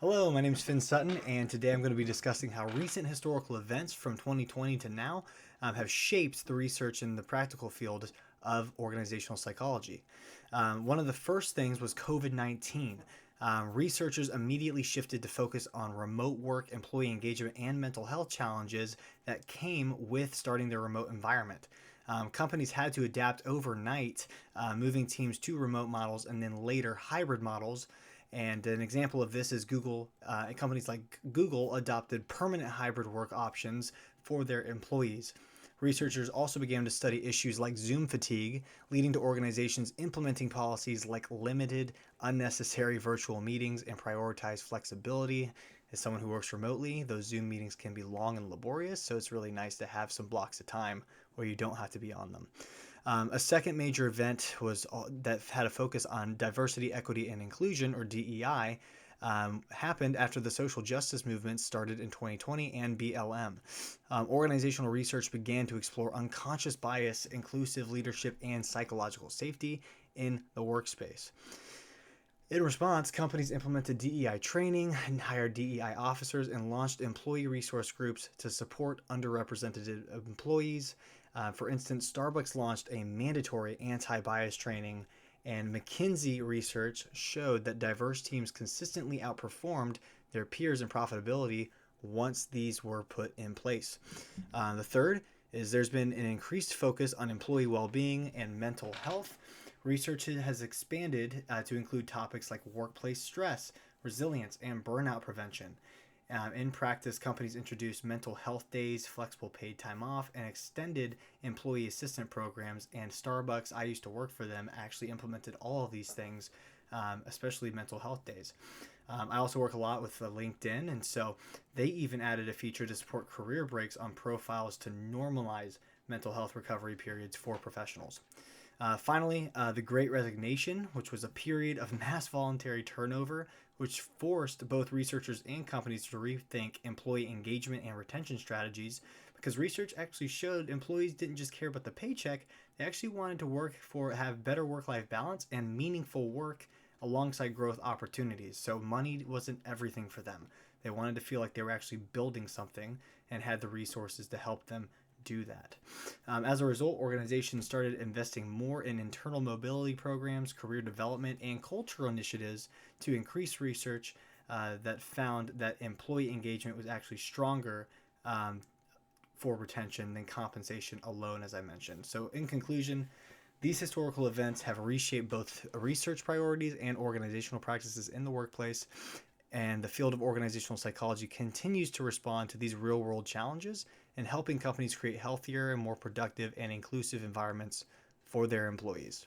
Hello, my name is Finn Sutton, and today I'm going to be discussing how recent historical events from 2020 to now have shaped the research in the practical field of organizational psychology. One of the first things was COVID 19. Researchers immediately shifted to focus on remote work, employee engagement, and mental health challenges that came with starting their remote environment. Companies had to adapt overnight, moving teams to remote models and then later hybrid models. And an example of this is Google. Companies like Google adopted permanent hybrid work options for their employees. Researchers also began to study issues like Zoom fatigue, leading to organizations implementing policies like limited, unnecessary virtual meetings and prioritized flexibility. As someone who works remotely, those Zoom meetings can be long and laborious, so it's really nice to have some blocks of time where you don't have to be on them. A second major event was that had a focus on diversity, equity, and inclusion, or DEI, happened after the social justice movement started in 2020 and BLM. Organizational research began to explore unconscious bias, inclusive leadership, and psychological safety in the workspace. In response, companies implemented DEI training and hired DEI officers and launched employee resource groups to support underrepresented employees. For instance, Starbucks launched a mandatory anti bias training, and McKinsey research showed that diverse teams consistently outperformed their peers in profitability once these were put in place. The third is there's been an increased focus on employee well being and mental health. Research has expanded to include topics like workplace stress, resilience, and burnout prevention. In practice, companies introduced mental health days, flexible paid time off, and extended employee assistance programs. And Starbucks, I used to work for them, actually implemented all of these things, especially mental health days. I also work a lot with LinkedIn, and so they even added a feature to support career breaks on profiles to normalize mental health recovery periods for professionals. Finally, the Great Resignation, which was a period of mass voluntary turnover, which forced both researchers and companies to rethink employee engagement and retention strategies, because research actually showed employees didn't just care about the paycheck, they actually wanted to have better work-life balance and meaningful work alongside growth opportunities. So money wasn't everything for them. They wanted to feel like they were actually building something and had the resources to help them do that. As a result, organizations started investing more in internal mobility programs, career development, and cultural initiatives to increase research that found that employee engagement was actually stronger for retention than compensation alone, as I mentioned. So, in conclusion, these historical events have reshaped both research priorities and organizational practices in the workplace, and the field of organizational psychology continues to respond to these real world challenges and helping companies create healthier and more productive and inclusive environments for their employees.